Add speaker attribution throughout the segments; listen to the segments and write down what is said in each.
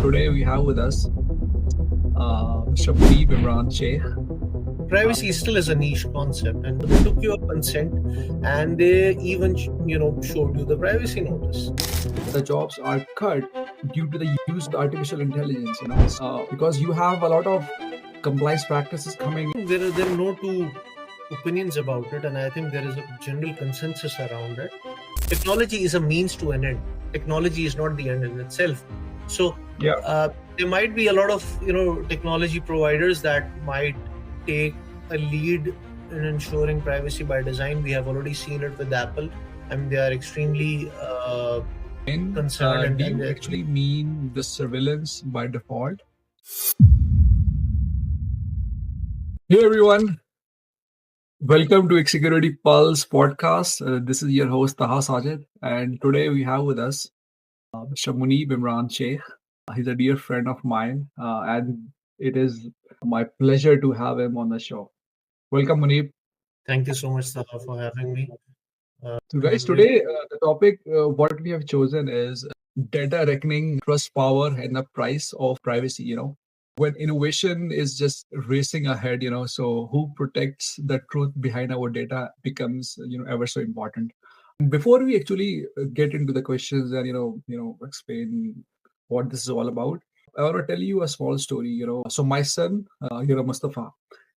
Speaker 1: Today we have with us Mr. Muneeb, Imran, Sheikh.
Speaker 2: Privacy still is a niche concept, and they took your consent, and they even showed you the privacy notice.
Speaker 1: The jobs are cut due to the use of artificial intelligence. Because you have a lot of compliance practices coming.
Speaker 2: There are no two opinions about it, and I think there is a general consensus around it. Technology is a means to an end. Technology is not the end in itself. So there might be a lot of technology providers that might take a lead in ensuring privacy by design. We have already seen it with Apple. I mean, they are extremely concerned.
Speaker 1: Do you actually mean the surveillance by default? Hey everyone, welcome to Security Pulse podcast. This is your host Taha Sajid, and today we have with us Mr. Muneeb, Imran, Sheikh. He's a dear friend of mine, and it is my pleasure to have him on the show. Welcome, Muneeb.
Speaker 2: Thank you so much, Taha, for having me.
Speaker 1: So, guys, today the topic what we have chosen is data reckoning, trust, power, and the price of privacy. When innovation is just racing ahead, so who protects the truth behind our data becomes, ever so important. Before we actually get into the questions and explain what this is all about, I want to tell you a small story. So my son, Mustafa,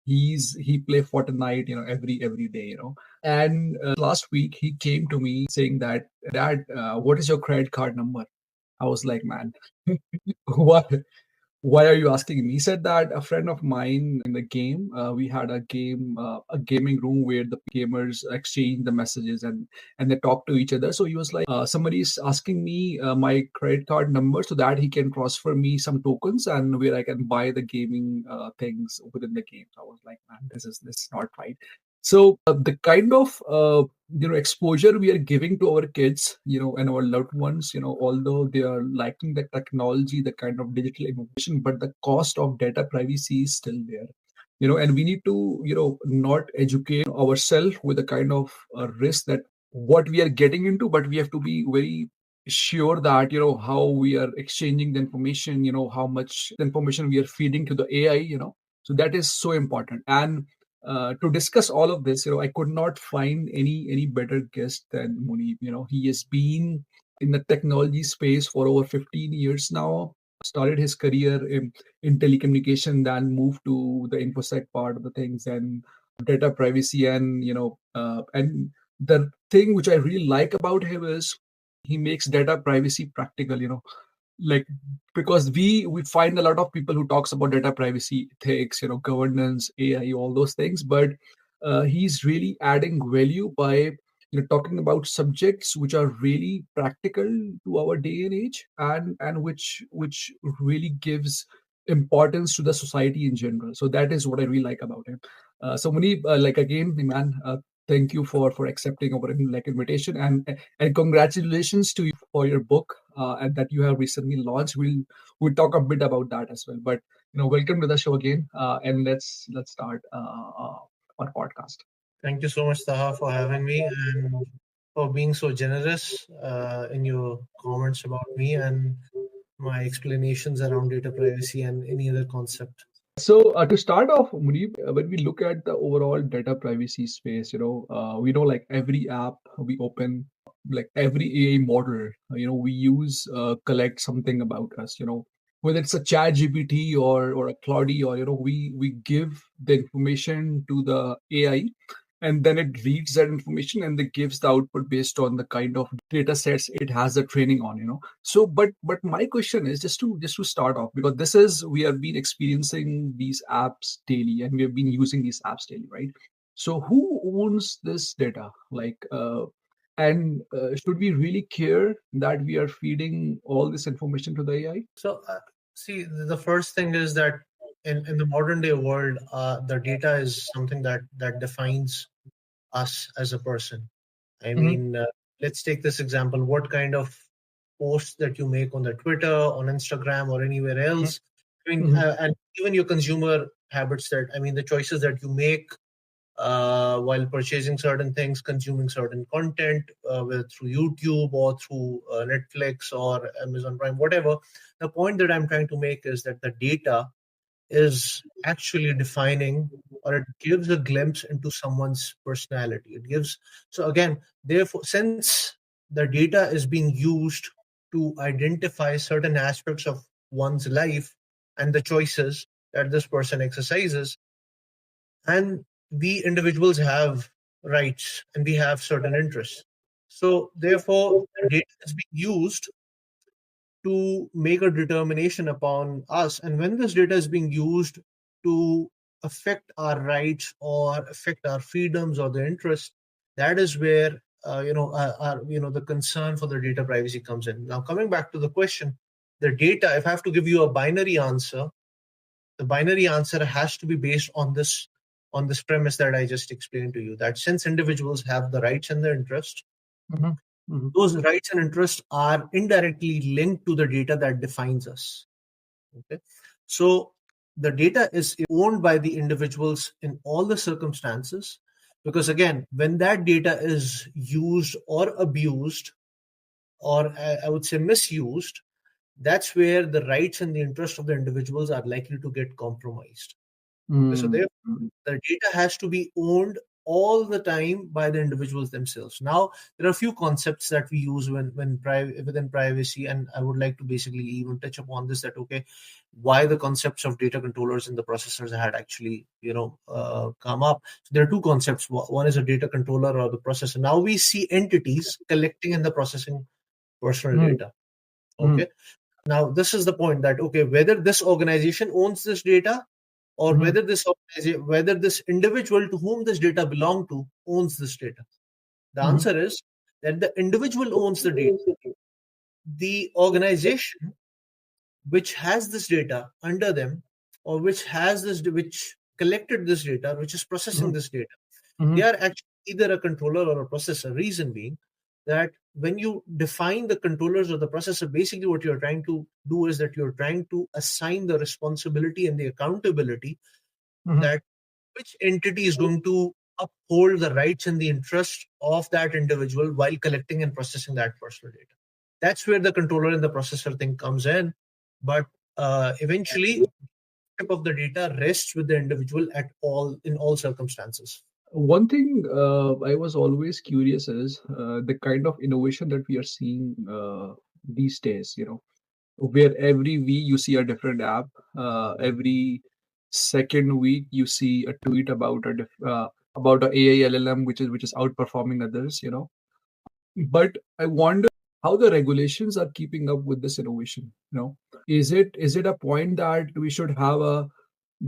Speaker 1: he play Fortnite, every day, And last week he came to me saying that, Dad, what is your credit card number? I was like, man, what? Why are you asking me? He said that a friend of mine in the game, we had a gaming room where the gamers exchange the messages and they talk to each other. So he was like, somebody's asking me my credit card number so that he can transfer me some tokens and where I can buy the gaming things within the game. So I was like, man, this is not right. So the kind of exposure we are giving to our kids, and our loved ones, although they are liking the technology, the kind of digital innovation, but the cost of data privacy is still there. And we need to not educate ourselves with the kind of risk that what we are getting into, but we have to be very sure that how we are exchanging the information, how much information we are feeding to the AI, so that is so important. And to discuss all of this, I could not find any better guest than Muneeb. He has been in the technology space for over 15 years now. Started his career in telecommunication, then moved to the infosec part of the things and data privacy. And the thing which I really like about him is he makes data privacy practical. Like, because we find a lot of people who talks about data privacy ethics, governance, AI, all those things, but he's really adding value by talking about subjects which are really practical to our day and age, and which really gives importance to the society in general. So that is what I really like about him. So Muneeb, like again, man, thank you for accepting our invitation, and congratulations to you for your book and that you have recently launched. We'll talk a bit about that as well. But welcome to the show again, and let's start our podcast.
Speaker 2: Thank you so much, Taha, for having me and for being so generous in your comments about me and my explanations around data privacy and any other concept.
Speaker 1: So to start off, Muneeb, when we look at the overall data privacy space, we know like every app we open, like every AI model, we use collect something about us, whether it's a chat GPT or a Claude, or we give the information to the AI, and then it reads that information and it gives the output based on the kind of data sets it has the training on. So but my question is just to start off, because this is, we have been experiencing these apps daily and we have been using these apps daily, right? So who owns this data, like and should we really care that we are feeding all this information to the AI?
Speaker 2: So, see, the first thing is that in the modern day world, the data is something that defines us as a person. I mean, let's take this example. What kind of posts that you make on the Twitter, on Instagram, or anywhere else? I mean, and even your consumer habits, that I mean, the choices that you make while purchasing certain things, consuming certain content, whether through YouTube or through Netflix or Amazon Prime, whatever. The point that I'm trying to make is that the data is actually defining, or it gives a glimpse into someone's personality. It gives, so again, therefore, since the data is being used to identify certain aspects of one's life and the choices that this person exercises, and we individuals have rights and we have certain interests. So therefore, the data is being used to make a determination upon us. And when this data is being used to affect our rights or affect our freedoms or the interests, that is where the concern for the data privacy comes in. Now, coming back to the question, the data, if I have to give you a binary answer, the binary answer has to be based on this premise that I just explained to you, that since individuals have the rights and the interests, those rights and interests are indirectly linked to the data that defines us. Okay, so the data is owned by the individuals in all the circumstances, because again, when that data is used or abused, or I would say misused, that's where the rights and the interests of the individuals are likely to get compromised. So therefore, the data has to be owned all the time by the individuals themselves. Now, there are a few concepts that we use within privacy, and I would like to basically even touch upon this. That okay, why the concepts of data controllers and the processors had actually come up. So there are two concepts. One is a data controller or the processor. Now we see entities collecting and the processing personal data. Okay. Now this is the point that okay, whether this organization owns this data, or whether this individual to whom this data belong to owns this data. The answer is that the individual owns the data. The organization which has this data under them, or which collected this data, which is processing this data, they are actually either a controller or a processor. Reason being that when you define the controllers or the processor, basically what you're trying to do is that you're trying to assign the responsibility and the accountability that which entity is going to uphold the rights and the interest of that individual while collecting and processing that personal data. That's where the controller and the processor thing comes in. But eventually, of the data rests with the individual in all circumstances.
Speaker 1: One thing I was always curious is the kind of innovation that we are seeing these days, where every week you see a different app, every second week you see a tweet about about a AI LLM which is outperforming others, But I wonder how the regulations are keeping up with this innovation. Is it a point that we should have a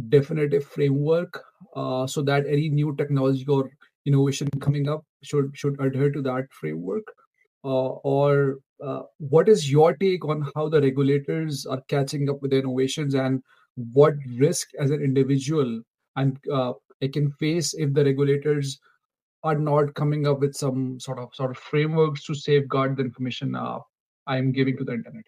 Speaker 1: definitive framework so that any new technology or innovation coming up should adhere to that framework? Or what is your take on how the regulators are catching up with the innovations, and what risk as an individual and I can face if the regulators are not coming up with some sort of frameworks to safeguard the information I'm giving to the internet?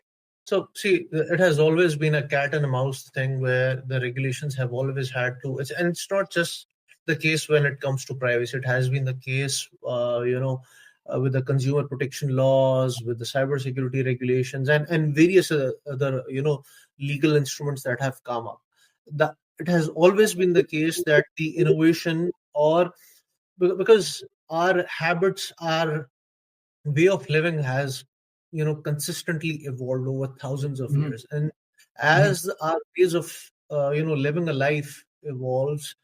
Speaker 2: So, see, it has always been a cat and a mouse thing where the regulations have always had to, and it's not just the case when it comes to privacy. It has been the case, with the consumer protection laws, with the cybersecurity regulations, and various other, legal instruments that have come up. It has always been the case that the innovation, or because our habits, our way of living has consistently evolved over thousands of years, and as our ways of living a life evolves,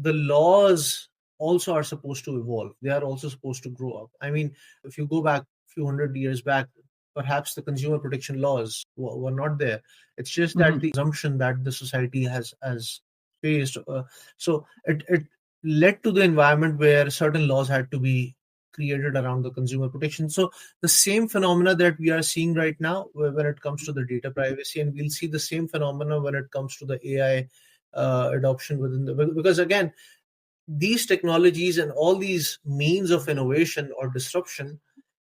Speaker 2: the laws also are supposed to evolve. They are also supposed to grow up. I mean, if you go back a few hundred years back, perhaps the consumer protection laws were not there. It's just that the assumption that the society has faced, so it led to the environment where certain laws had to be created around the consumer protection. So the same phenomena that we are seeing right now when it comes to the data privacy, and we'll see the same phenomena when it comes to the AI adoption because again, these technologies and all these means of innovation or disruption,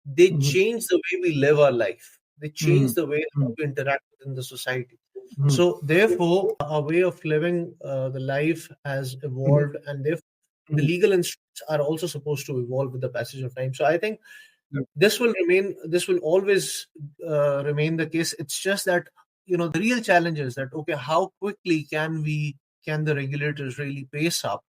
Speaker 2: they change the way we live our life. They change the way how we interact within the society. So therefore, our way of living the life has evolved, and therefore the legal instruments are also supposed to evolve with the passage of time. So I think this will always remain the case. It's just that, the real challenge is that, okay, how quickly can the regulators really pace up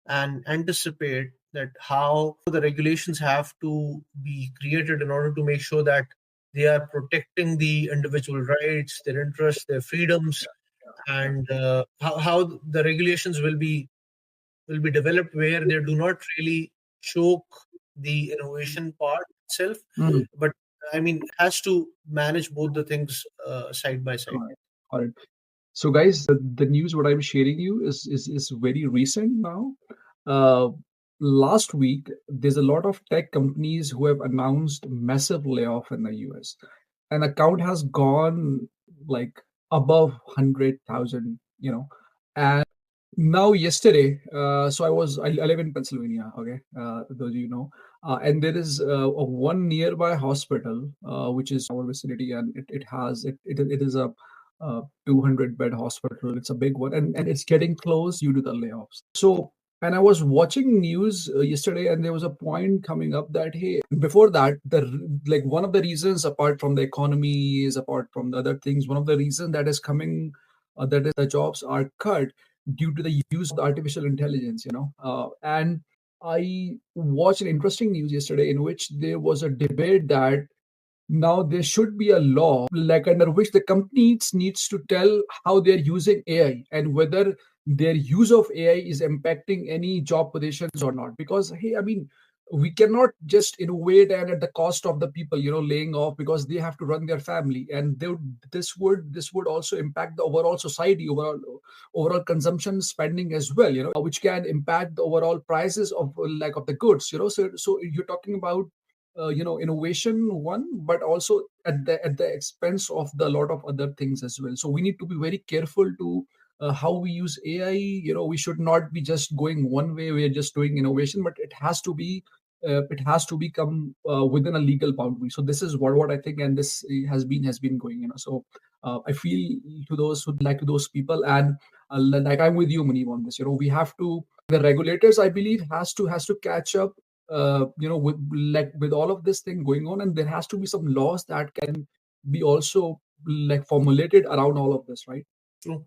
Speaker 2: and anticipate that how the regulations have to be created in order to make sure that they are protecting the individual rights, their interests, their freedoms, and how the regulations will be developed where they do not really choke the innovation part itself, but I mean, it has to manage both the things side by side.
Speaker 1: All right. So, guys, the news what I'm sharing you is very recent now. Uh, Last week, there's a lot of tech companies who have announced massive layoff in the US. An account has gone like above 100,000, and now yesterday, so I live in Pennsylvania, okay, those and there is a one nearby hospital, which is our vicinity, and it is a 200-bed hospital. It's a big one, and it's getting close due to the layoffs. So, and I was watching news yesterday, and there was a point coming up that, hey, before that, like one of the reasons, apart from the economy, is apart from the other things, one of the reasons that is coming, that is the jobs are cut due to the use of artificial intelligence. And I watched an interesting news yesterday in which there was a debate that now there should be a law like under which the companies needs to tell how they're using AI and whether their use of AI is impacting any job positions or not. Because, hey, I mean, we cannot just innovate and at the cost of the people, laying off, because they have to run their family, and this would also impact the overall society, overall consumption spending as well, which can impact the overall prices of of the goods. So you're talking about innovation one, but also at the expense of the lot of other things as well. So we need to be very careful to how we use AI. We should not be just going one way. We're just doing innovation, but it has to become within a legal boundary. So this is what I think, and this has been going. So I feel to those people, and like I'm with you, Muneeb, on this. We have to, the regulators, I believe, has to catch up, with all of this thing going on, and there has to be some laws that can be also formulated around all of this, right?
Speaker 2: True.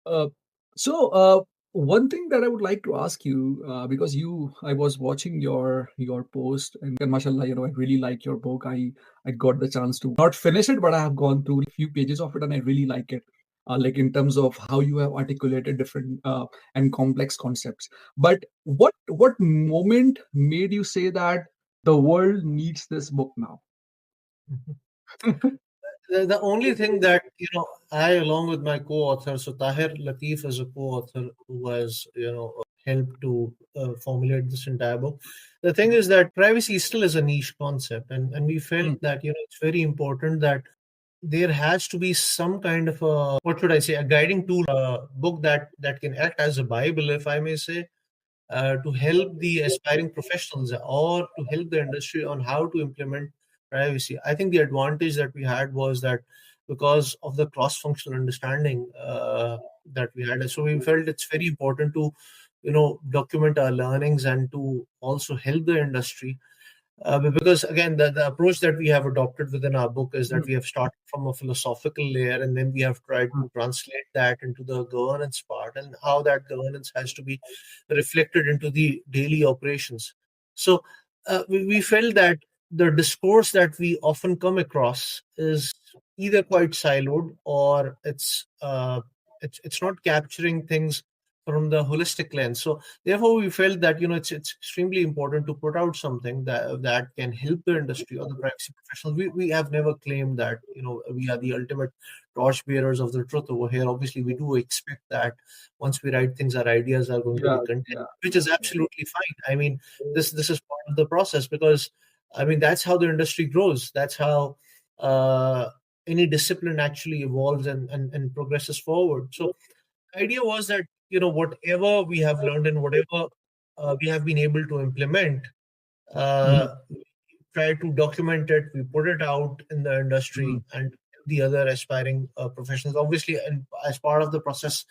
Speaker 1: uh, so one thing that I would like to ask you, because I was watching your post, and mashallah, I really like your book. I got the chance to not finish it, but I have gone through a few pages of it, and I really like it. Like in terms of how you have articulated different and complex concepts. But what moment made you say that the world needs this book now?
Speaker 2: The only thing that I, along with my co-author, so Tahir Latif is a co-author who has helped to formulate this entire book. The thing is that privacy still is a niche concept, and we felt that it's very important that there has to be some kind of a, what should I say, a guiding tool, a book that can act as a Bible, if I may say, to help the aspiring professionals or to help the industry on how to implement privacy. I think the advantage that we had was that because of the cross-functional understanding that we had, so we felt it's very important to document our learnings and to also help the industry. Because again, the approach that we have adopted within our book is that we have started from a philosophical layer, and then we have tried to translate that into the governance part and how that governance has to be reflected into the daily operations. So we felt that the discourse that we often come across is either quite siloed, or it's not capturing things from the holistic lens. So therefore, we felt that it's extremely important to put out something that can help the industry or the privacy professionals. We have never claimed that we are the ultimate torch bearers of the truth over here. Obviously, we do expect that once we write things, our ideas are going to be content, which is absolutely fine. I mean, this is part of the process, because I mean that's how the industry grows. That's how any discipline actually evolves and progresses forward. So the idea was that whatever we have learned and whatever we have been able to implement, we try to document it, we put it out in the industry and the other aspiring professionals. Obviously, and as part of the process,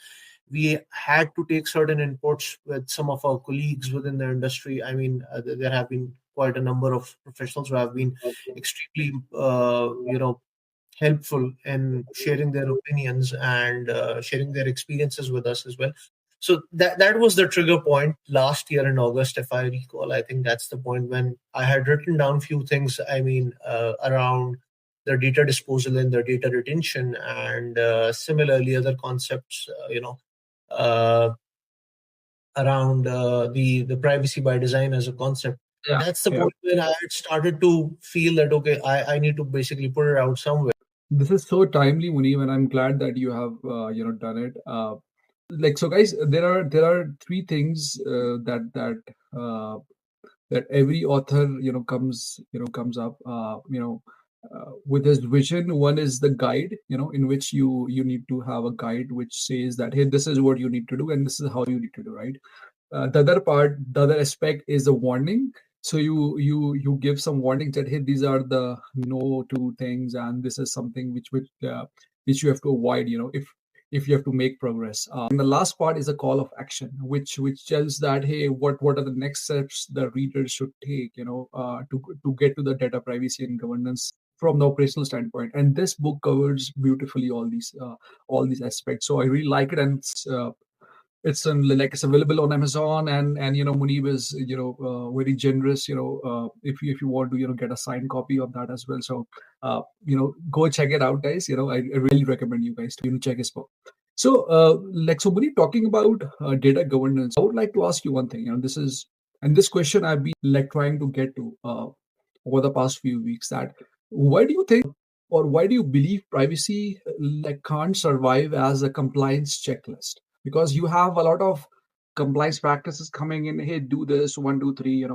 Speaker 2: We had to take certain inputs with some of our colleagues within the industry. I mean, there have been quite a number of professionals who have been extremely, helpful in sharing their opinions and sharing their experiences with us as well. So that was the trigger point last year in August, if I recall. I think that's the point when I had written down few things. I mean, around the data disposal and the data retention, and similarly other concepts. Uh, Around the privacy by design as a concept.
Speaker 1: Yeah,
Speaker 2: That's the
Speaker 1: yeah.
Speaker 2: point where I had started to feel that okay, I need to basically put it out somewhere.
Speaker 1: This is so timely, Muneeb, and I'm glad that you have done it. Like so, guys, there are three things uh, that every author comes up with his vision. One is the guide, in which you need to have a guide which says that, hey, this is what you need to do and this is how you need to do, right? The other aspect is the warning. So you give some warnings that, hey, these are the no to things, and this is something which you have to avoid, if you have to make progress. And the last part is a call of action, which tells that, hey, what are the next steps the reader should take, to get to the data privacy and governance from the operational standpoint. And this book covers beautifully all these aspects. So I really like it, and it's available on Amazon, and Muneeb is very generous, if you want to get a signed copy of that as well. So go check it out, guys. I really recommend you guys to check his book. So so Muneeb, talking about data governance, I would like to ask you one thing. This question I've been trying to get to over the past few weeks, that why do you think, or why do you believe privacy can't survive as a compliance checklist? Because you have a lot of compliance practices coming in, hey, do this, 1 2 3,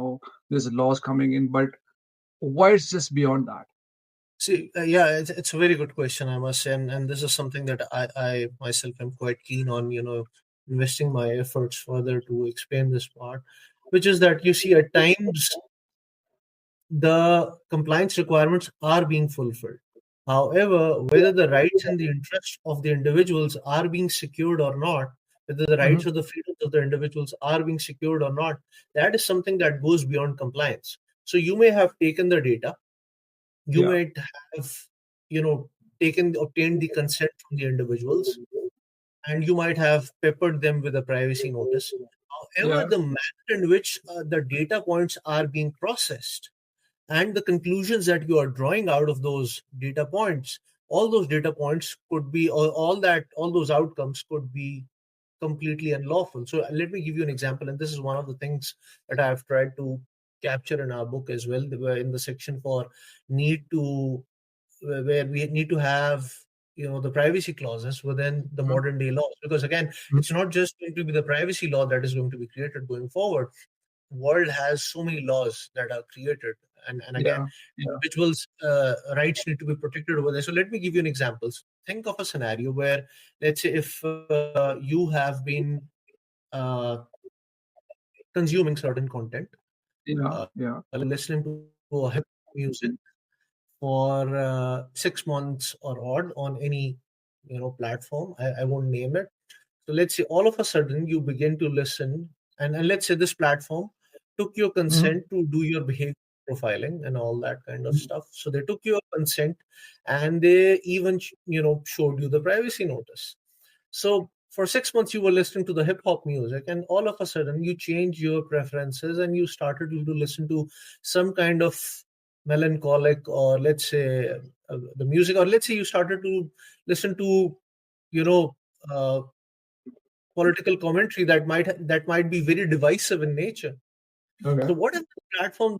Speaker 1: there's laws coming in, but why is this beyond that?
Speaker 2: See, yeah, it's a very good question, I must say, and this is something that I myself am quite keen on, investing my efforts further to explain this part, which is that you see at times the compliance requirements are being fulfilled. However, whether the rights and the interests of the individuals are being secured or not, whether the rights
Speaker 1: Hmm.
Speaker 2: or the freedoms of the individuals are being secured or not, that is something that goes beyond compliance. So you may have taken the data, you
Speaker 1: Yeah,
Speaker 2: might have, you know, obtained the consent from the individuals, and you might have peppered them with a privacy notice. However,
Speaker 1: yeah,
Speaker 2: the manner in which the data points are being processed and the conclusions that you are drawing out of those data points, all those data points could be, or all those outcomes could be completely unlawful. So let me give you an example, and this is one of the things that I've tried to capture in our book as well. They were in the section for need to, where we need to have, the privacy clauses within the
Speaker 1: mhm,
Speaker 2: modern day laws, because again,
Speaker 1: mhm,
Speaker 2: it's not just going to be the privacy law that is going to be created going forward. World has so many laws that are created, and again,
Speaker 1: yeah, yeah,
Speaker 2: individuals rights need to be protected over there. So let me give you an example. Think of a scenario where, let's say, if you have been uh, consuming certain content,
Speaker 1: yeah, yeah.
Speaker 2: listening to a hip music for 6 months or odd on any platform. I won't name it. So let's say all of a sudden you begin to listen, and let's say this platform took your
Speaker 1: Mhm,
Speaker 2: consent to do your behavior profiling and all that kind of
Speaker 1: mhm,
Speaker 2: stuff. So they took your consent, and they even showed you the privacy notice. So for 6 months you were listening to the hip hop music, and all of a sudden you changed your preferences and you started to listen to some kind of melancholic, or let's say the music, or let's say you started to listen to you know uh, political commentary that might be very divisive in nature.
Speaker 1: okay.
Speaker 2: So what if the platform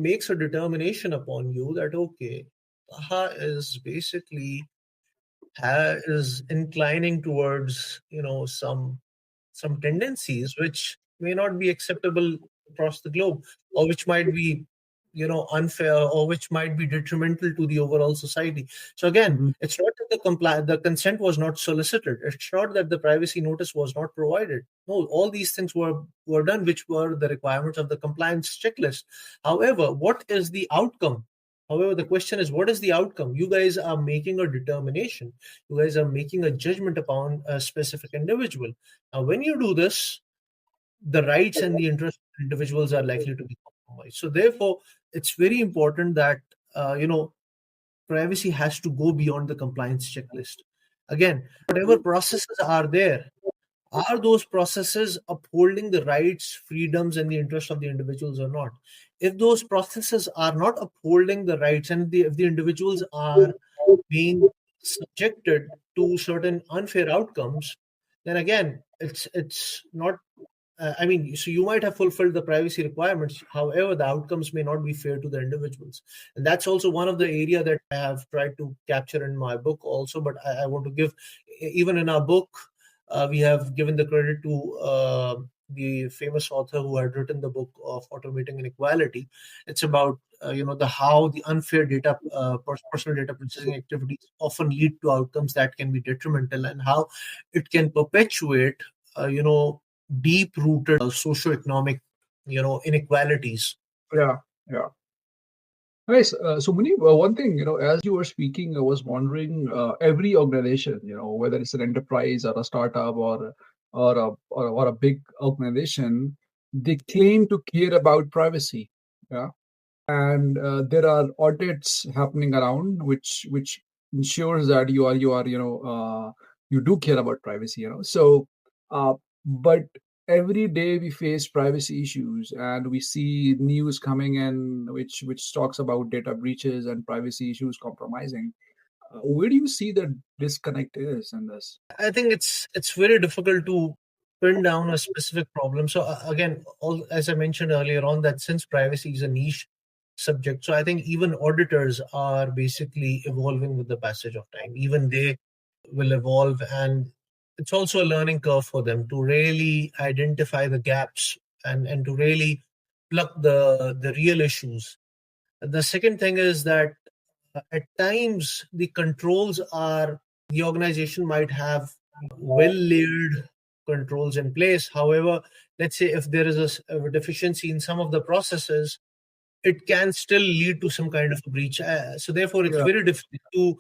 Speaker 2: makes a determination upon you that okay, Taha is basically is inclining towards some tendencies which may not be acceptable across the globe, or which might be unfair, or which might be detrimental to the overall society. So again,
Speaker 1: Mhm,
Speaker 2: it's not that the consent was not solicited, it's not that the privacy notice was not provided. No, all these things were done, which were the requirements of the compliance checklist. However, what is the outcome However, the question is, what is the outcome? You guys are making a determination. You guys are making a judgment upon a specific individual. Now, when you do this, the rights and the interests of individuals are likely to be compromised. So, therefore, it's very important that privacy has to go beyond the compliance checklist. Again, whatever processes are there, are those processes upholding the rights, freedoms, and the interests of the individuals or not? If those processes are not upholding the rights and if the individuals are being subjected to certain unfair outcomes, then again, it's not. I mean, so you might have fulfilled the privacy requirements. However, the outcomes may not be fair to the individuals, and that's also one of the area that I have tried to capture in my book also. But I want to give, even in our book, we have given the credit to the famous author who had written the book of Automating Inequality. It's about the how the unfair data personal data processing activities often lead to outcomes that can be detrimental, and how it can perpetuate deep rooted socioeconomic inequalities.
Speaker 1: Yeah, yeah. Nice. So, Muneeb, one thing, as you were speaking, I was wondering, every organization, whether it's an enterprise or a startup or a big organization, they claim to care about privacy. Yeah, and there are audits happening around which ensures that you are you do care about privacy. So, uh, but every day we face privacy issues, and we see news coming in which talks about data breaches and privacy issues compromising. Where do you see the disconnect is in this?
Speaker 2: I think it's very difficult to pin down a specific problem. So again, as I mentioned earlier on, that since privacy is a niche subject, so I think even auditors are basically evolving with the passage of time. Even they will evolve, and it's also a learning curve for them to really identify the gaps and to really pluck the real issues. The second thing is that at times the controls are the organization might have well layered controls in place. However, let's say if there is a deficiency in some of the processes, it can still lead to some kind of a breach. So therefore, it's
Speaker 1: Yeah.
Speaker 2: very difficult to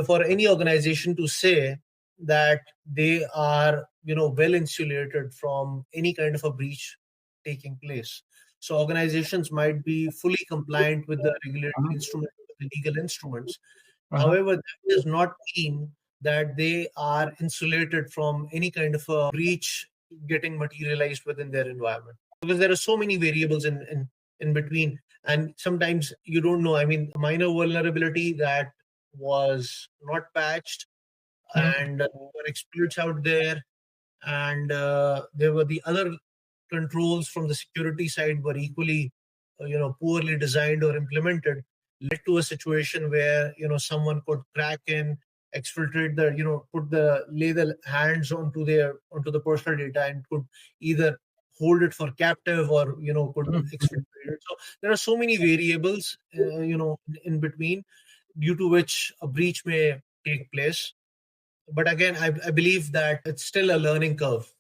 Speaker 2: for any organization to say that they are well insulated from any kind of a breach taking place. So organizations might be fully compliant with the regulatory
Speaker 1: Uh-huh.
Speaker 2: instruments, the legal instruments.
Speaker 1: Uh-huh.
Speaker 2: However, that does not mean that they are insulated from any kind of a breach getting materialized within their environment, because there are so many variables in between, and sometimes you don't know. I mean, a minor vulnerability that was not patched,
Speaker 1: Mhm.
Speaker 2: and there were exploits out there, and there were the other controls from the security side were equally poorly designed or implemented, led to a situation where someone could crack in, exfiltrate the put the lay the hands onto the personal data, and could either hold it for captive or could
Speaker 1: Mhm.
Speaker 2: exfiltrate it. So there are so many variables in between, due to which a breach may take place. But again, I believe that it's still a learning curve.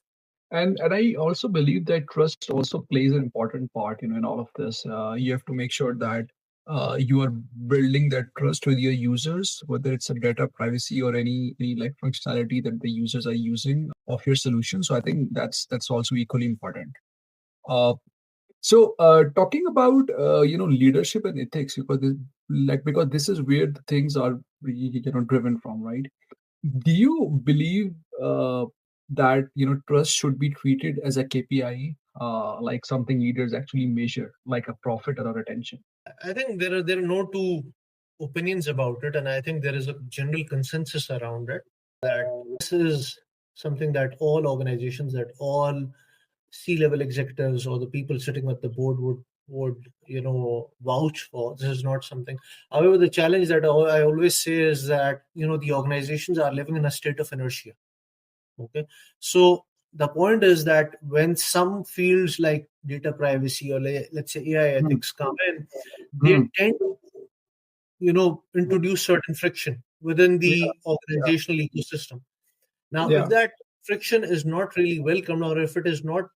Speaker 1: And I also believe that trust also plays an important part, in all of this. You have to make sure that you are building that trust with your users, whether it's a data privacy or any like functionality that the users are using of your solution. So I think that's also equally important. Uh, so talking about leadership and ethics, because this is where the things are driven from, right? Do you believe that trust should be treated as a KPI, like something leaders actually measure, like a profit or a retention?
Speaker 2: I think there are no two opinions about it, and I think there is a general consensus around it that this is something that all organizations, that all C-level executives or the people sitting at the board would vouch for. This is not something. However, the challenge that I always say is that the organizations are living in a state of inertia. Okay, so the point is that when some fields like data privacy or let's say AI
Speaker 1: Hmm.
Speaker 2: ethics come in, they
Speaker 1: Hmm.
Speaker 2: tend to introduce certain friction within
Speaker 1: Yeah,
Speaker 2: the
Speaker 1: yeah,
Speaker 2: organizational ecosystem. Now, if
Speaker 1: yeah.
Speaker 2: that friction is not really welcomed, or if it is not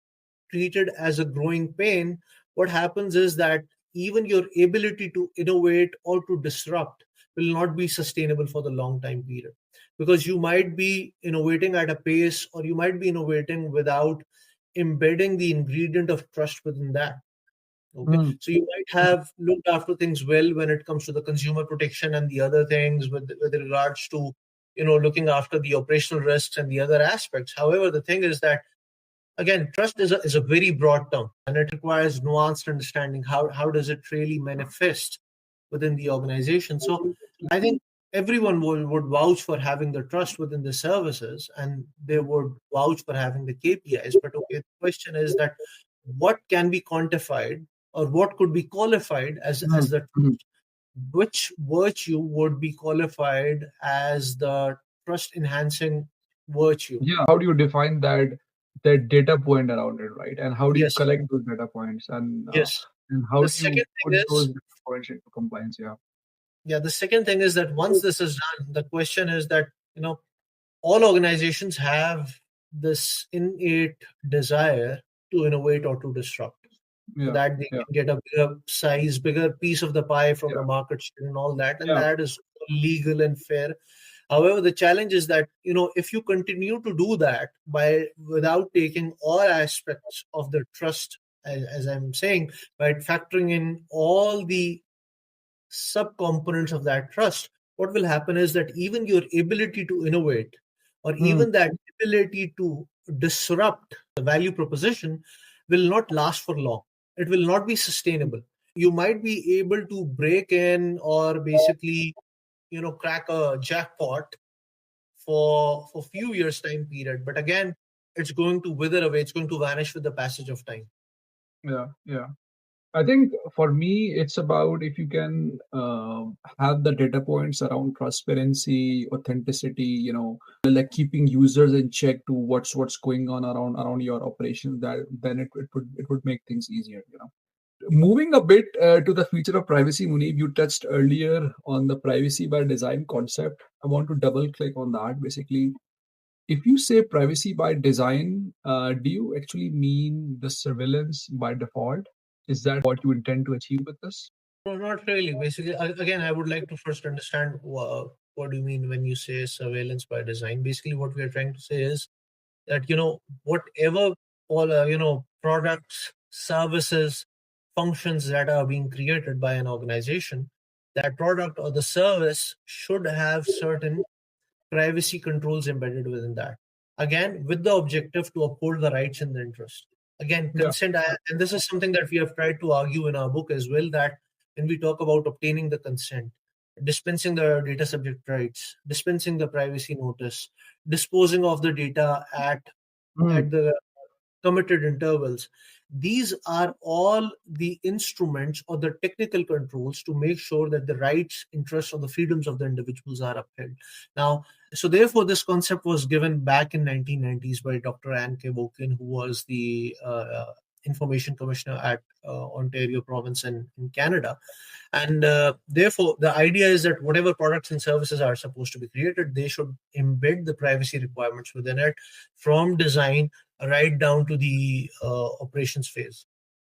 Speaker 2: treated as a growing pain, what happens is that even your ability to innovate or to disrupt will not be sustainable for the long time period, because you might be innovating at a pace, or you might be innovating without embedding the ingredient of trust within that. Okay, so you might have looked after things well when it comes to the consumer protection and the other things with regards to looking after the operational risks and the other aspects. However, the thing is that, again, trust is a very broad term, and it requires nuanced understanding. How does it really manifest within the organization? So I think everyone would vouch for having the trust within the services, and they would vouch for having the KPIs. But okay, the question is that what can be quantified, or what could be qualified as the which virtue would be qualified as the trust enhancing virtue?
Speaker 1: Yeah, how do you define that data point around it, right? And how do you
Speaker 2: Yes,
Speaker 1: collect those data points,
Speaker 2: yes.
Speaker 1: and how
Speaker 2: The
Speaker 1: do you
Speaker 2: second
Speaker 1: put
Speaker 2: thing
Speaker 1: those
Speaker 2: is,
Speaker 1: data points into compliance? Yeah.
Speaker 2: the second thing is that once this is done, the question is that, all organizations have this innate desire to innovate or to disrupt, so
Speaker 1: Yeah.
Speaker 2: that they
Speaker 1: Yeah.
Speaker 2: can get a bigger size, bigger piece of the pie from the
Speaker 1: Yeah.
Speaker 2: market share and all that, and
Speaker 1: Yeah.
Speaker 2: that is legal and fair. However, the challenge is that, if you continue to do that without taking all aspects of the trust, as I'm saying, by factoring in all the subcomponents of that trust, what will happen is that even your ability to innovate, or even that ability to disrupt the value proposition, will not last for long. It will not be sustainable. You might be able to break in, or basically, crack a jackpot for few years time period, but again, it's going to wither away. It's going to vanish with the passage of time.
Speaker 1: Yeah. Yeah. I think for me, it's about if you can have the data points around transparency, authenticity, like keeping users in check to what's going on around your operations. That then it would make things easier. Moving a bit to the future of privacy, Muneeb, you touched earlier on the privacy by design concept. I want to double click on that. Basically, if you say privacy by design, do you actually mean the surveillance by default? Is that what you intend to achieve with this?
Speaker 2: No, not really. Basically, again, I would like to first understand what do you mean when you say surveillance by design. Basically, what we are trying to say is that, whatever all products, services, functions that are being created by an organization, that product or the service should have certain privacy controls embedded within that. Again, with the objective to uphold the rights and the interest. Again,
Speaker 1: Yeah.
Speaker 2: consent, and this is something that we have tried to argue in our book as well, that when we talk about obtaining the consent, dispensing the data subject rights, dispensing the privacy notice, disposing of the data at the committed intervals. These are all the instruments or the technical controls to make sure that the rights, interests, or the freedoms of the individuals are upheld. Now, so therefore, this concept was given back in 1990s by Dr. Anne Kevokian, who was the information commissioner at Ontario province in Canada. And therefore, the idea is that whatever products and services are supposed to be created, they should embed the privacy requirements within it, from design right down to the operations phase.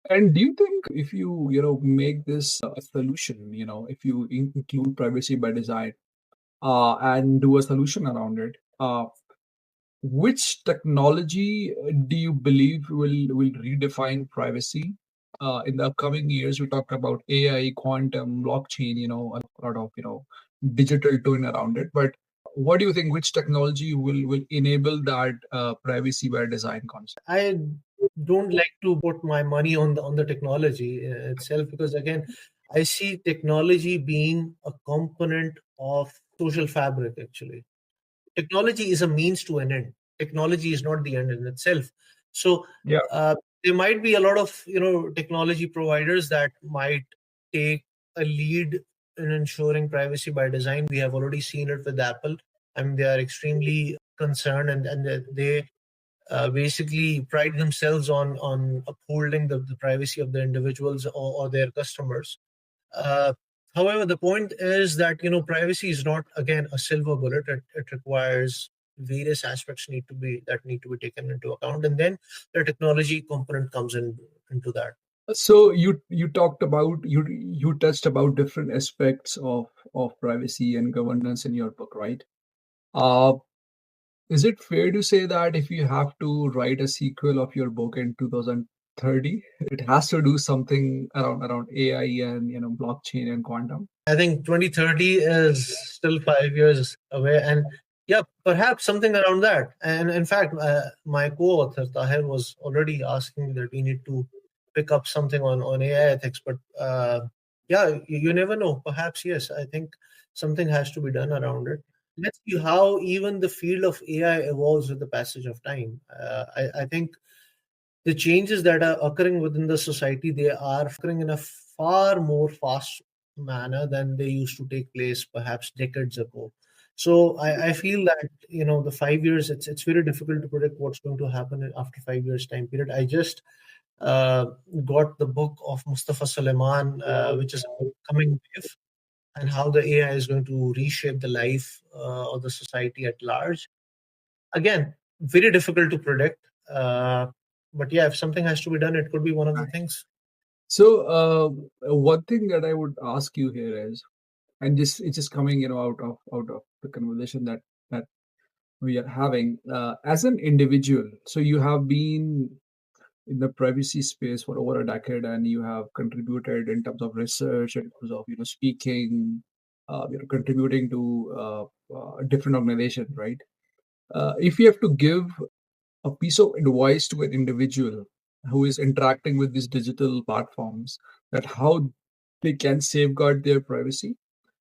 Speaker 1: And do you think if you make this a solution, if you include privacy by design and do a solution around it, which technology do you believe will redefine privacy in the upcoming years? We talked about AI, quantum, blockchain, a lot of digital twin around it. But what do you think? Which technology will enable that privacy by design concept?
Speaker 2: I don't like to put my money on the technology itself, because again, I see technology being a component of social fabric. Actually, technology is a means to an end. Technology is not the end in itself. So
Speaker 1: Yeah.
Speaker 2: there might be a lot of technology providers that might take a lead in ensuring privacy by design. We have already seen it with Apple. I mean, they are extremely concerned, and they basically pride themselves on upholding the privacy of the individuals, or their customers. Uh, However, the point is that privacy is not, again, a silver bullet. It requires various aspects need to be taken into account, and then the technology component comes into that.
Speaker 1: So you talked about you touched about different aspects of privacy and governance in your book, right? Uh, is it fair to say that if you have to write a sequel of your book in 2030, it has to do something around AI and blockchain and quantum?
Speaker 2: I think 2030 is still 5 years away, and yeah, perhaps something around that. And in fact, my co-author Tahir was already asking me that we need to pick up something on AI ethics. But yeah, you never know. Perhaps yes. I think something has to be done around it. Let's see how even the field of AI evolves with the passage of time. I think the changes that are occurring within the society, they are occurring in a far more fast manner than they used to take place perhaps decades ago. So I feel that the 5 years, it's very difficult to predict what's going to happen after 5 years time period. I just uh, got the book of Mustafa Suleiman, which is about coming wave and how the AI is going to reshape the life of the society at large. Again, very difficult to predict. But yeah, if something has to be done, it could be one of the things.
Speaker 1: So one thing that I would ask you here is, and just it's just coming out of the conversation that we are having as an individual. So you have been in the privacy space for over a decade, and you have contributed in terms of research, in terms of speaking, contributing to different organizations, right? If you have to give a piece of advice to an individual who is interacting with these digital platforms, that how they can safeguard their privacy,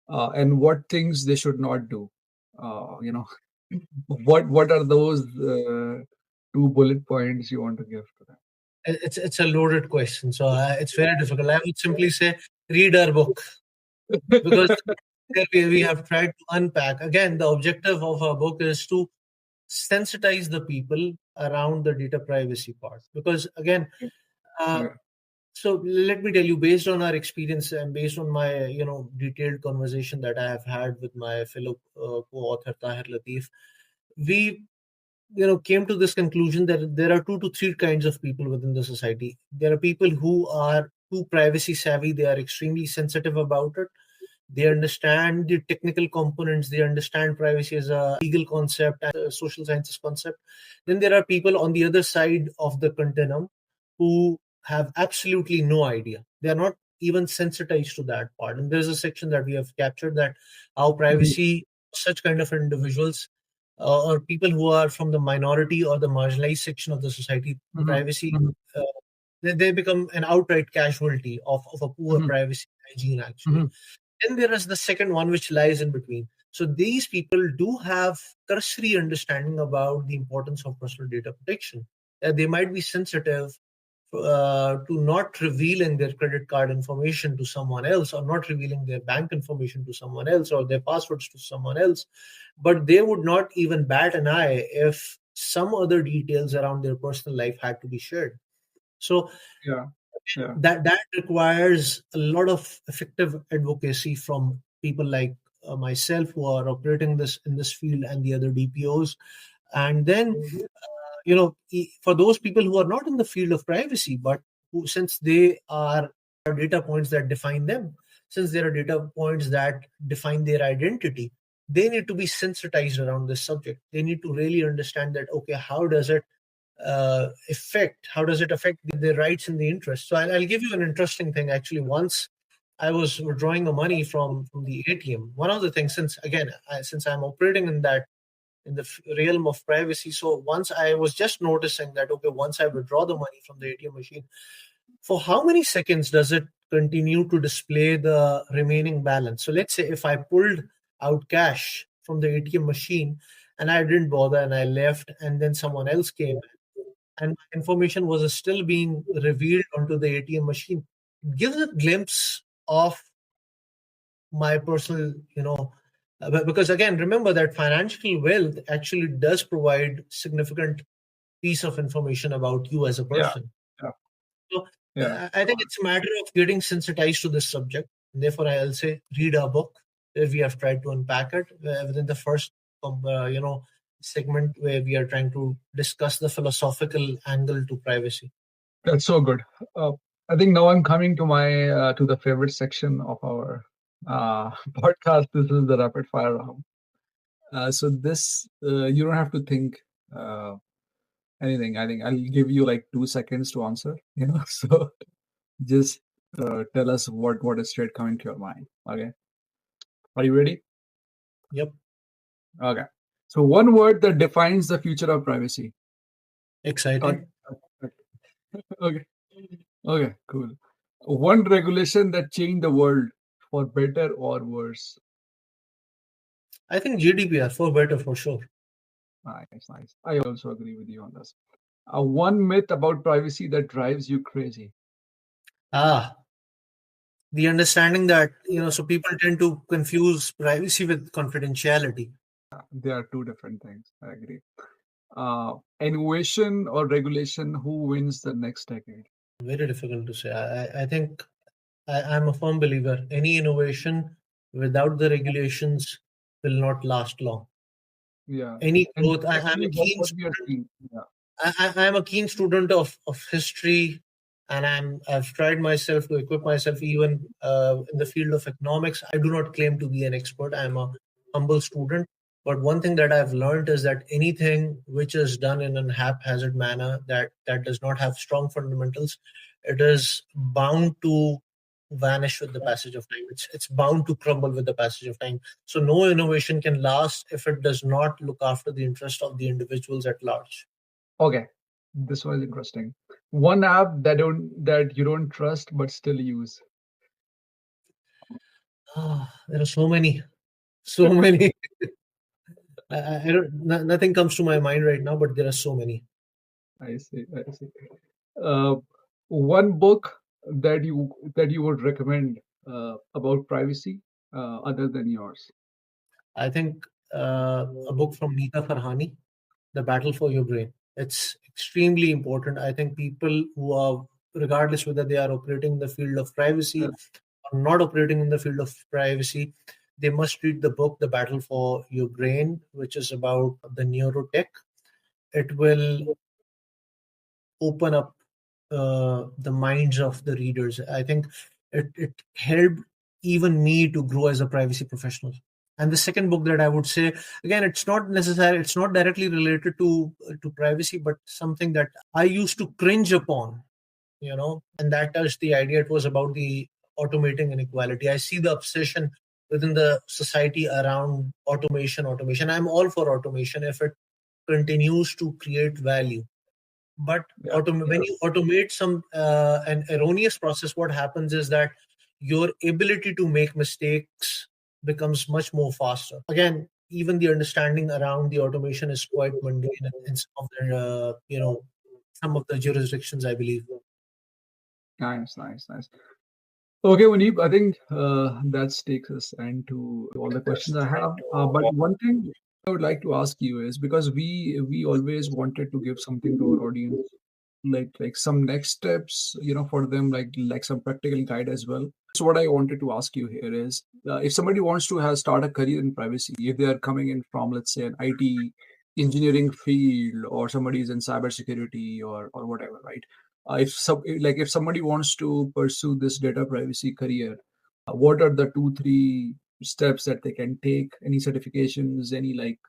Speaker 1: and what things they should not do, you know what are those two bullet points you want to give to
Speaker 2: It's a loaded question, so it's very difficult. I would simply say read our book,
Speaker 1: them?
Speaker 2: because there we have tried to unpack. Again, the objective of our book is to sensitize the people around the data privacy part. Because again, uh,
Speaker 1: Yeah.
Speaker 2: so let me tell you, based on our experience and based on my detailed conversation that I have had with my fellow co-author Tahir Latif, we came to this conclusion that there are 2 to 3 kinds of people within the society. There are people who are too privacy savvy, they are extremely sensitive about it, they understand the technical components, they understand privacy as a legal concept and a social sciences concept. Then there are people on the other side of the continuum who have absolutely no idea, they are not even sensitized to that part. And there's a section that we have captured, that how
Speaker 1: Mhm,
Speaker 2: privacy, such kind of individuals or people who are from the minority or the marginalized section of the society,
Speaker 1: mhm,
Speaker 2: privacy,
Speaker 1: mhm,
Speaker 2: uh, they become an outright casualty of a poor
Speaker 1: mhm,
Speaker 2: privacy hygiene, actually.
Speaker 1: mhm,
Speaker 2: Then there is the second one, which lies in between. So these people do have cursory understanding about the importance of personal data protection. They might be sensitive to not revealing their credit card information to someone else, or not revealing their bank information to someone else, or their passwords to someone else, but they would not even bat an eye if some other details around their personal life had to be shared. So
Speaker 1: yeah, yeah.
Speaker 2: that requires a lot of effective advocacy from people like myself, who are operating this in this field, and the other DPOs. And then for those people who are not in the field of privacy, but who, since they are data points that define them, since there are data points that define their identity, they need to be sensitized around this subject. They need to really understand that, okay, how does it affect their rights and the interests. So I'll give you an interesting thing. Actually, once I was withdrawing the money from the ATM, one of the things, since again since I'm operating in that, in the realm of privacy, so once I was just noticing that, okay, once I withdraw the money from the ATM machine, for how many seconds does it continue to display the remaining balance? So let's say if I pulled out cash from the ATM machine and I didn't bother and I left, and then someone else came and my information was still being revealed onto the ATM machine, it gives a glimpse of my personal, because again, remember that financial wealth actually does provide significant piece of information about you as a
Speaker 1: Yeah,
Speaker 2: person.
Speaker 1: yeah,
Speaker 2: So
Speaker 1: yeah.
Speaker 2: I think it's a matter of getting sensitized to this subject. And therefore, I'll say read our book, where we have tried to unpack it within the first, segment, where we are trying to discuss the philosophical angle to privacy.
Speaker 1: That's so good. I think now I'm coming to my to the favorite section of our podcast. This is the rapid fire round. So this you don't have to think uh, anything. I think I'll give you like 2 seconds to answer. So just tell us what is straight coming to your mind. Okay, are you ready?
Speaker 2: Yep.
Speaker 1: Okay. So one word that defines the future of privacy. Okay.
Speaker 2: Exciting.
Speaker 1: Okay. Okay. Cool. One regulation that changed the world for better or worse.
Speaker 2: I think GDPR, for better, for sure.
Speaker 1: Nice, nice. I also agree with you on this. One myth about privacy that drives you crazy.
Speaker 2: Ah, the understanding that, so people tend to confuse privacy with confidentiality.
Speaker 1: They are two different things. I agree. Innovation or regulation, who wins the next decade?
Speaker 2: Very difficult to say. I think I'm a firm believer. Any innovation without the regulations will not last long.
Speaker 1: Yeah.
Speaker 2: Any
Speaker 1: And
Speaker 2: growth. I'm a
Speaker 1: actually,
Speaker 2: keen
Speaker 1: what we are
Speaker 2: student.
Speaker 1: seeing. Yeah.
Speaker 2: I'm a keen student of history, and I've tried myself to equip myself even in the field of economics. I do not claim to be an expert. I'm a humble student. But one thing that I've learned is that anything which is done in a haphazard manner that does not have strong fundamentals, it is bound to vanish with the passage of time. It's bound to crumble with the passage of time. So no innovation can last if it does not look after the interest of the individuals at large.
Speaker 1: Okay. This was interesting. One app that you don't trust but still use.
Speaker 2: There are so many, so many. I don't. Nothing comes to my mind right now, but there are so many.
Speaker 1: I see. I see. Uh, one book that you would recommend about privacy other than yours.
Speaker 2: I think a book from Nita Farhani, "The Battle for Your Brain." It's extremely important. I think people who are, regardless whether they are operating in the field of
Speaker 1: Yeah.
Speaker 2: privacy or not operating in the field of privacy, they must read the book, "The Battle for Your Brain," which is about the neurotech. It will open up the minds of the readers. I think it helped even me to grow as a privacy professional. And the second book that I would say, again, it's not directly related to privacy, but something that I used to cringe upon, and that touched the idea. It was about the automating inequality. I see the obsession within the society around automation. I'm all for automation if it continues to create value, but
Speaker 1: Yeah.
Speaker 2: when you automate an erroneous process, what happens is that your ability to make mistakes becomes much more faster. Again, even the understanding around the automation is quite mundane in some of the jurisdictions, I believe.
Speaker 1: Nice, nice, nice. Okay, Muneeb, I think that takes us into all the questions I have. But one thing I would like to ask you is because we always wanted to give something to our audience, like some next steps, for them, like some practical guide as well. So what I wanted to ask you here is, if somebody wants to start a career in privacy, if they are coming in from, let's say, an IT engineering field, or somebody is in cybersecurity or whatever, right? If somebody wants to pursue this data privacy career, what are the 2 3 steps that they can take? Any certifications, any like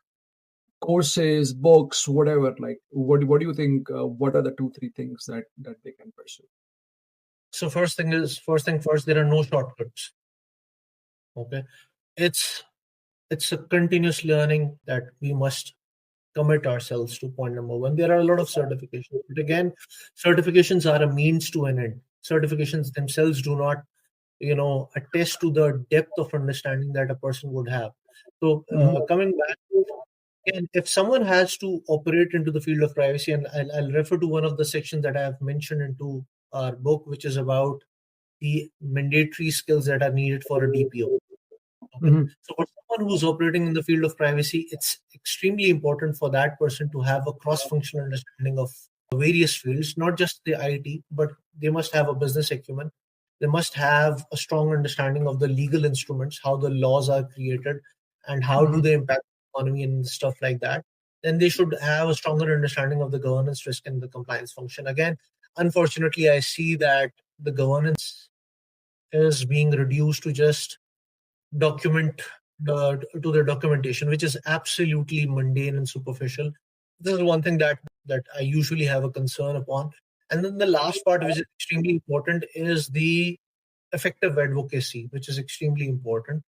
Speaker 1: courses, books, whatever? Like what do you think? What are the 2 3 things that they can pursue?
Speaker 2: So first thing first, there are no shortcuts. Okay, it's it's a continuous learning that we must commit ourselves to. Point number one, there are a lot of certifications, but again, certifications are a means to an end. Certifications themselves do not, attest to the depth of understanding that a person would have. So
Speaker 1: Mhm.
Speaker 2: coming back, again, if someone has to operate into the field of privacy, and I'll refer to one of the sections that I have mentioned into our book, which is about the mandatory skills that are needed for a DPO. Okay.
Speaker 1: Mhm.
Speaker 2: So for someone who's operating in the field of privacy, it's extremely important for that person to have a cross-functional understanding of various fields, not just the IT, but they must have a business acumen. They must have a strong understanding of the legal instruments, how the laws are created, and how do
Speaker 1: Mhm.
Speaker 2: they impact the economy and stuff like that. Then they should have a stronger understanding of the governance, risk, and the compliance function. Again, unfortunately, I see that the governance is being reduced to just document to the documentation, which is absolutely mundane and superficial. This is one thing that I usually have a concern upon. And then the last part, which is extremely important, is the effective advocacy, which is extremely important.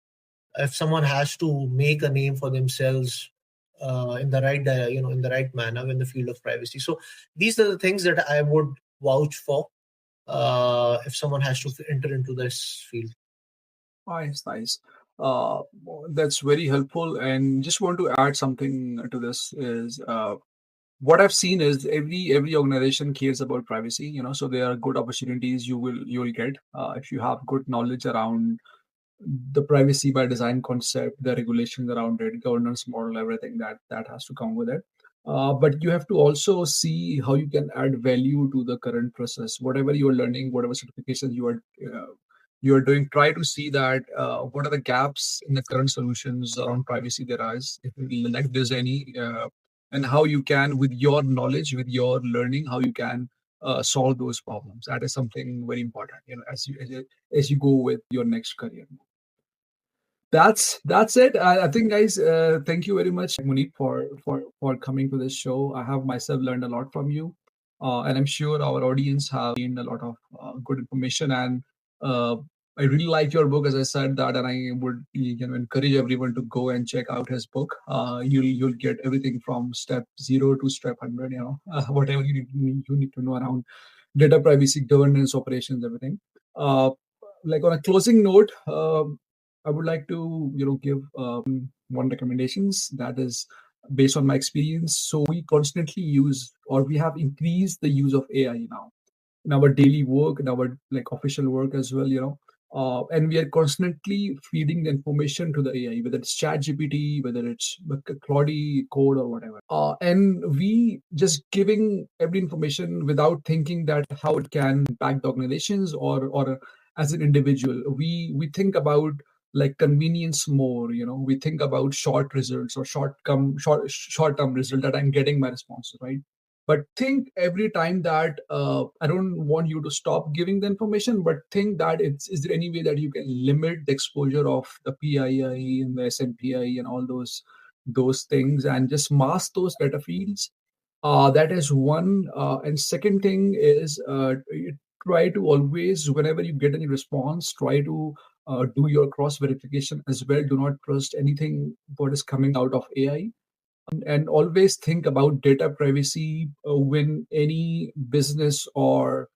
Speaker 2: If someone has to make a name for themselves in the right in the right manner in the field of privacy, so these are the things that I would vouch for if someone has to enter into this field.
Speaker 1: Nice, nice. Uh, that's very helpful. And just want to add something to this is what I've seen is every organization cares about privacy. So there are good opportunities you will get if you have good knowledge around the privacy by design concept, the regulations around it, governance model, everything that has to come with it. But you have to also see how you can add value to the current process. Whatever you are learning, whatever certifications you are doing, try to see that what are the gaps in the current solutions around privacy there is, if there's any, and how you can, with your knowledge, with your learning, how you can solve those problems. That is something very important, as you go with your next career. That's it. I think, guys, thank you very much, Muneeb, for coming to this show. I have myself learned a lot from you, and I'm sure our audience have gained a lot of good information. And uh, I really like your book, as I said that, and I would encourage everyone to go and check out his book. You'll get everything from step 0 to step 100. Whatever you need to know around data privacy, governance, operations, everything. Uh, like on a closing note. I would like to, give one recommendations that is based on my experience. So we constantly use, or we have increased the use of AI now in our daily work, in our like official work as well. And we are constantly feeding the information to the AI, whether it's Chat GPT, whether it's Claude code or whatever. And we just giving every information without thinking that how it can impact the organizations or as an individual. We think about like convenience more. We think about short results or short term result that I'm getting my responses, right? But think every time that I don't want you to stop giving the information, but think that is there any way that you can limit the exposure of the PII and the SMPI and all those things, and just mask those data fields. That is one. And second thing is, try to always, whenever you get any response, try to do your cross verification as well. Do not trust anything what is coming out of AI, and always think about data privacy when any business or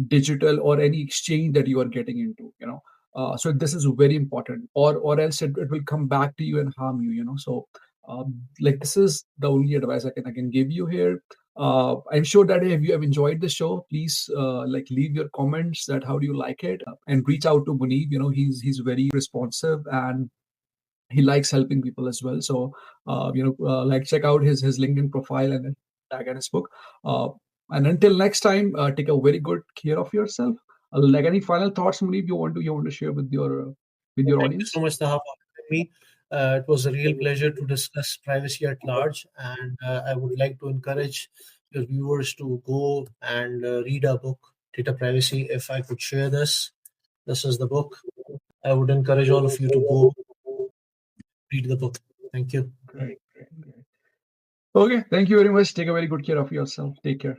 Speaker 1: digital or any exchange that you are getting into. So this is very important, or else it will come back to you and harm you. Like, this is the only advice I can give you here. I'm sure that if you have enjoyed the show, please like leave your comments that how do you like it, and reach out to Muneeb. He's very responsive, and he likes helping people as well. So like, check out his LinkedIn profile and then tag in his book. uh, and until next time, take a very good care of yourself. Like, any final thoughts, Muneeb, you want to share with your
Speaker 2: Thank you
Speaker 1: audience?
Speaker 2: so much, Taha, for having me. It was a real pleasure to discuss privacy at large, and I would like to encourage your viewers to go and read our book, Data Privacy. If I could share this is the book. I would encourage all of you to go read the book. Thank you.
Speaker 1: Great, great, great. Okay, thank you very much. Take a very good care of yourself. Take care.